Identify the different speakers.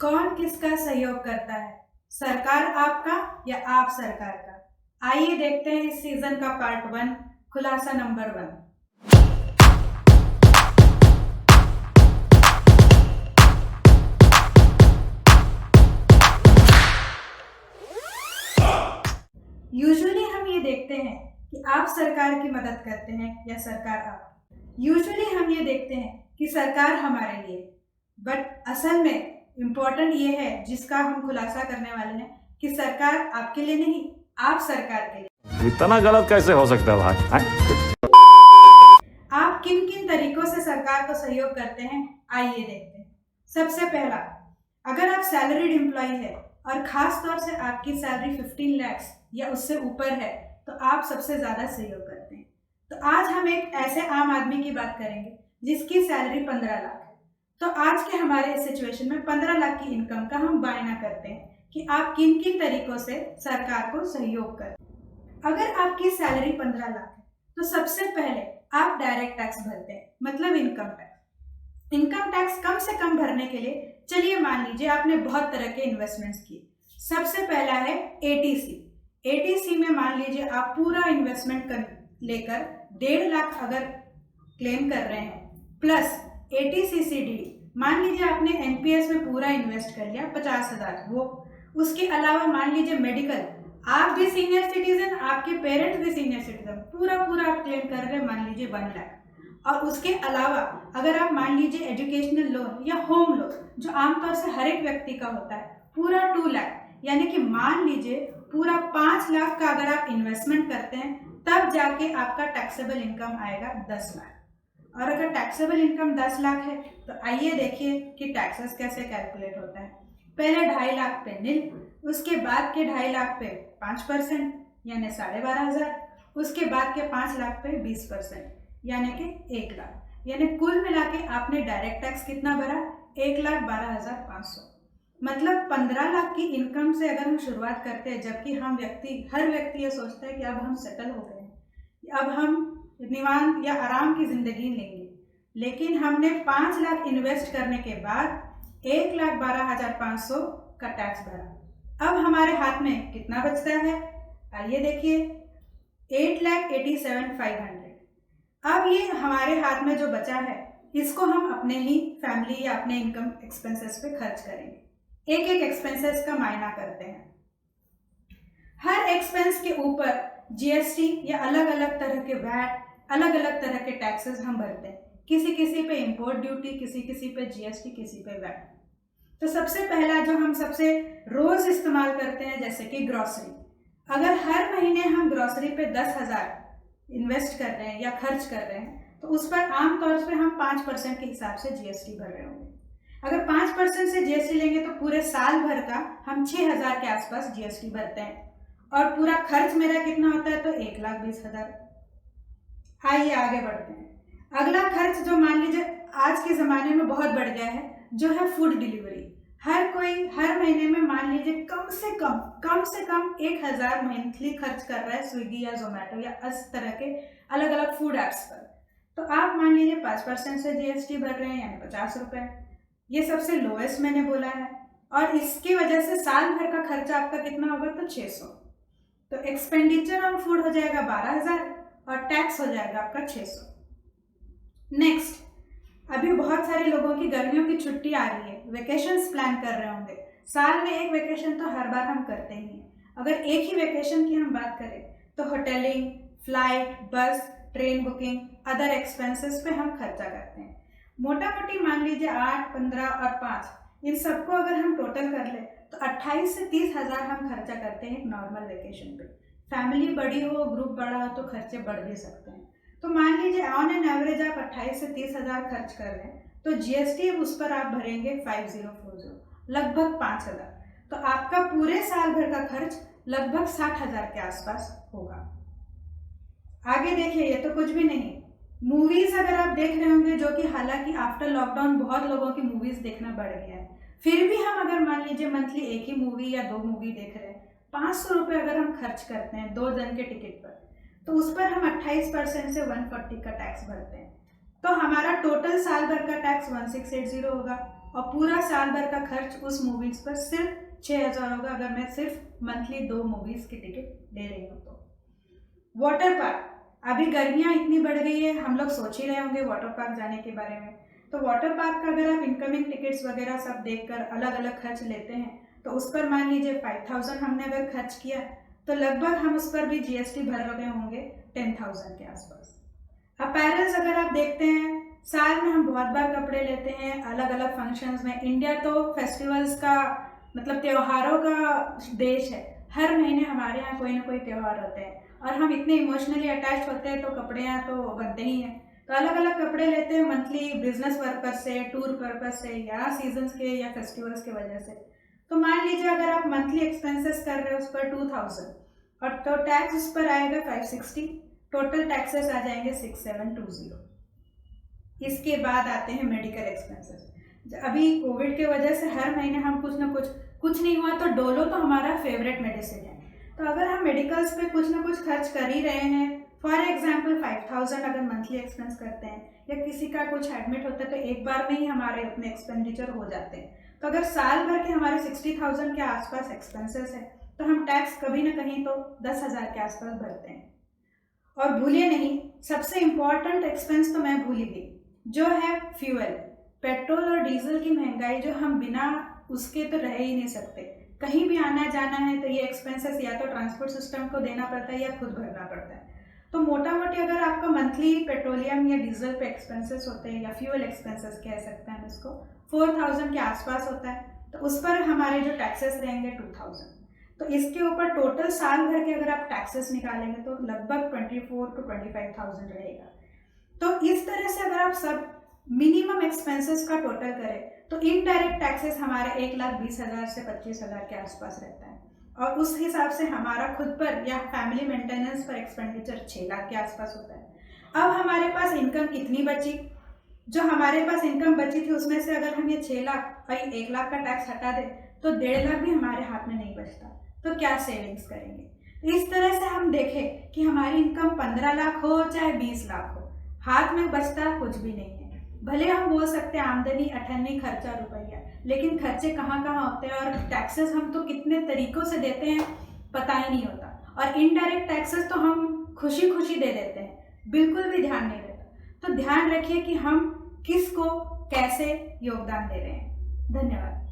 Speaker 1: कौन किसका सहयोग करता है, सरकार आपका या आप सरकार का? आइए देखते हैं इस सीजन का पार्ट 1, खुलासा नंबर 1। यूजुअली हम ये देखते हैं कि आप सरकार की मदद करते हैं या सरकार आप। यूजुअली हम ये देखते हैं कि सरकार हमारे लिए, बट असल में इम्पोर्टेंट ये है जिसका हम खुलासा करने वाले हैं कि सरकार आपके लिए नहीं, आप सरकार के लिए।
Speaker 2: इतना गलत कैसे हो सकता है भाई?
Speaker 1: आप किन किन तरीकों से सरकार को सहयोग करते हैं, आइए देखते हैं। सबसे पहला, अगर आप सैलरीड एम्प्लॉय है और खास तौर से आपकी सैलरी 15 लाख या उससे ऊपर है तो आप सबसे ज्यादा सहयोग करते हैं। तो आज हम एक ऐसे आम आदमी की बात करेंगे जिसकी सैलरी 15 लाख है। तो आज के हमारे इस सिचुएशन में 15 लाख की इनकम का हम बायना करते हैं कि आप किन किन तरीकों से सरकार को सहयोग करते हैं। अगर आपकी सैलरी 15 लाख है तो सबसे पहले आप डायरेक्ट टैक्स भरते हैं, मतलब इनकम टैक्स। इनकम टैक्स कम से कम भरने के लिए चलिए मान लीजिए आपने बहुत तरह के इन्वेस्टमेंट्स किए। सबसे पहला है एटीसी। एटीसी में मान लीजिए आप पूरा इन्वेस्टमेंट लेकर 1.5 लाख अगर क्लेम कर रहे हैं, प्लस एटीसीसीडी मान लीजिए आपने एनपीएस में पूरा इन्वेस्ट कर लिया 50,000, वो उसके अलावा मान लीजिए मेडिकल, आप भी सीनियर सिटीजन, आपके पेरेंट्स भी सीनियर सिटीजन, पूरा आप क्लेम कर रहे हैं मान लीजिए 1 लाख। और उसके अलावा अगर आप मान लीजिए एजुकेशनल लोन या होम लोन जो आमतौर से हर एक व्यक्ति का होता है, पूरा 2 लाख, यानी कि मान लीजिए पूरा 5 लाख का अगर आप इन्वेस्टमेंट करते हैं तब जाके आपका टैक्सेबल इनकम आएगा 10 लाख। और अगर टैक्सेबल इनकम 10 लाख है तो आइए देखिए कि टैक्सेस कैसे कैलकुलेट होता है। पहले 2.5 लाख पे निल, उसके बाद के 2.5 लाख पे 5% यानी 12,500, उसके बाद के 5 लाख पे 20% यानी कि 1 लाख, यानी कुल मिला के आपने डायरेक्ट टैक्स कितना भरा? 1,12,500। मतलब 15 लाख की इनकम से अगर हम शुरुआत करते हैं, जबकि हर व्यक्ति ये सोचता है कि अब हम सेटल हो गए हैं, अब हम निवान या आराम की जिंदगी लेंगे, लेकिन हमने 5 लाख इन्वेस्ट करने के बाद 1,12,500 का टैक्स भरा। अब हमारे हाथ में कितना बचता है? आइए देखिए, 8,87,500। अब ये हमारे हाथ में जो बचा है इसको हम अपने ही फैमिली या अपने इनकम एक्सपेंसेस पे खर्च करेंगे। एक एक एक्सपेंसेस का मायना करते हैं। हर एक्सपेंस के ऊपर जीएसटी या अलग अलग तरह के वैट, अलग अलग तरह के टैक्सेस हम भरते हैं। किसी पे इंपोर्ट ड्यूटी, किसी पे जीएसटी, किसी पे वैट। तो सबसे पहला जो हम सबसे रोज इस्तेमाल करते हैं, जैसे कि ग्रॉसरी। अगर हर महीने हम ग्रॉसरी पे 10,000 इन्वेस्ट कर रहे हैं या खर्च कर रहे हैं तो उस पर आमतौर पर हम 5% के हिसाब से जीएसटी भर रहे होंगे। अगर 5% से जीएसटी लेंगे तो पूरे साल भर का हम 6,000 के आसपास जीएसटी भरते हैं, और पूरा खर्च मेरा कितना होता है? तो 1,20,000। आइए आगे बढ़ते हैं। अगला खर्च जो मान लीजिए आज के ज़माने में बहुत बढ़ गया है, जो है फूड डिलीवरी। हर कोई हर महीने में मान लीजिए कम से कम 1,000 मंथली खर्च कर रहा है स्विगी या जोमेटो या इस तरह के अलग अलग फूड ऐप्स पर। तो आप मान लीजिए 5% से जीएसटी भर रहे हैं, यानी 50 रुपये। ये सबसे लोएस्ट मैंने बोला है, और इसकी वजह से साल भर का खर्चा आपका कितना होगा? तो 600। तो एक्सपेंडिचर ऑन फूड हो जाएगा 12,000 और टैक्स हो जाएगा आपका 600। नेक्स्ट, अभी बहुत सारे लोगों की गर्मियों की छुट्टी आ रही है, वेकेशंस प्लान कर रहे होंगे। साल में एक वेकेशन तो हर बार हम करते ही हैं। अगर एक ही वेकेशन की हम बात करें तो होटलिंग, फ्लाइट, बस, ट्रेन बुकिंग, अदर एक्सपेंसेस पे हम खर्चा करते हैं। मोटा मोटी मान लीजिए 8, 15 और 5, इन सबको अगर हम टोटल कर ले तो 28 से 30,000 हम खर्चा करते हैं एक नॉर्मल वेकेशन पे। फैमिली बड़ी हो, ग्रुप बड़ा हो तो खर्चे बढ़ भी सकते हैं। तो मान लीजिए ऑन एन एवरेज आप 28 से 30,000 खर्च कर रहे हैं तो जीएसटी उस पर आप भरेंगे 5040, लगभग 5,000। तो आपका पूरे साल भर का खर्च लगभग 60,000 के आसपास होगा। आगे देखिए, ये तो कुछ भी नहीं। मूवीज अगर आप देख रहे होंगे, जो कि हालांकि आफ्टर लॉकडाउन बहुत लोगों की मूवीज देखना बढ़ गया है, फिर भी हम अगर मान लीजिए मंथली एक ही मूवी या 2 मूवी देख रहे हैं, 500 रुपये अगर हम खर्च करते हैं 2 जन के टिकट पर, तो उस पर हम 28% से 140 का टैक्स भरते हैं। तो हमारा टोटल साल भर का टैक्स 1680 होगा। और पूरा साल भर का खर्च उस मूवीज़ पर सिर्फ 6,000 होगा अगर मैं सिर्फ मंथली 2 मूवीज़ की टिकट ले रही हूँ तो। वाटर पार्क, अभी गर्मियाँ इतनी बढ़ गई है, हम लोग सोच ही रहे होंगे वाटर पार्क जाने के बारे में। तो वाटर पार्क का अगर आप इनकमिंग टिकट्स वगैरह सब देखकर अलग अलग खर्च लेते हैं तो उस पर मान लीजिए 5,000 हमने अगर खर्च किया तो लगभग हम उस पर भी GST भर रहे होंगे 10,000 के आसपास। अपैरल्स अगर आप देखते हैं, साल में हम बहुत बार कपड़े लेते हैं अलग अलग फंक्शंस में। इंडिया तो फेस्टिवल्स का मतलब त्योहारों का देश है, हर महीने हमारे यहाँ कोई ना कोई त्यौहार होते हैं और हम इतने इमोशनली अटैच होते हैं तो कपड़े यहाँ तो बनते ही हैं। तो अलग अलग कपड़े लेते हैं मंथली, बिजनेस पर्पस से, टूर पर्पस से या सीजन्स के या फेस्टिवल्स की वजह से। तो मान लीजिए अगर आप मंथली एक्सपेंसेस कर रहे हो उस पर 2,000 और तो टैक्स उस पर आएगा 560, टोटल टैक्सेस आ जाएंगे 6,720। इसके बाद आते हैं मेडिकल एक्सपेंसेस। अभी कोविड के वजह से हर महीने हम कुछ ना कुछ नहीं हुआ तो डोलो तो हमारा फेवरेट मेडिसिन है, तो अगर हम मेडिकल्स पे कुछ ना कुछ खर्च कर ही रहे हैं, फॉर एग्जांपल 5,000 अगर मंथली एक्सपेंस करते हैं या किसी का कुछ एडमिट होता है तो एक बार में ही हमारे उतने एक्सपेंडिचर हो जाते हैं। तो अगर साल भर के हमारे 60,000 के आसपास एक्सपेंसेस है तो हम टैक्स कभी ना कहीं तो 10,000 के आसपास भरते हैं। और भूलिए नहीं, सबसे इम्पॉर्टेंट एक्सपेंस तो मैं भूल ही गई, जो है फ्यूल। पेट्रोल और डीजल की महंगाई जो हम बिना उसके तो रह ही नहीं सकते। कहीं भी आना जाना है तो ये एक्सपेंसेस या तो ट्रांसपोर्ट सिस्टम को देना पड़ता है या खुद भरना पड़ता है। तो मोटा मोटी अगर आपका मंथली पेट्रोलियम या डीजल पे एक्सपेंसेस होते हैं या फ्यूल एक्सपेंसेस कह सकते हैं हम इसको, 4,000 के आसपास होता है, तो उस पर हमारे जो टैक्सेस रहेंगे 2,000। तो इसके ऊपर टोटल साल भर के अगर आप टैक्सेस निकालेंगे तो लगभग 24,000 to 25,000 रहेगा। तो इस तरह से अगर आप सब मिनिमम एक्सपेंसेस का टोटल करें तो इनडायरेक्ट टैक्सेस हमारे 1,20,000 से 25,000 के आसपास रहता है और उस हिसाब से हमारा खुद पर या फैमिली मेंटेनेंस पर एक्सपेंडिचर 6 लाख के आसपास होता है। अब हमारे पास इनकम कितनी बची, जो हमारे पास इनकम बची थी उसमें से अगर हम ये 6 लाख और 1 लाख का टैक्स हटा दें तो 1.5 लाख भी हमारे हाथ में नहीं बचता, तो क्या सेविंग्स करेंगे। तो इस तरह से हम देखें कि हमारी इनकम 15 लाख हो चाहे 20 लाख हो, हाथ में बचता कुछ भी नहीं है। भले हम बोल सकते हैं आमदनी 98 खर्चा रुपया, लेकिन खर्चे कहाँ कहाँ होते हैं और टैक्सेस हम तो कितने तरीकों से देते हैं पता ही नहीं होता। और इनडायरेक्ट टैक्सेस तो हम खुशी खुशी दे देते हैं, बिल्कुल भी ध्यान नहीं रहता। तो ध्यान रखिए कि हम किसको कैसे योगदान दे रहे हैं। धन्यवाद।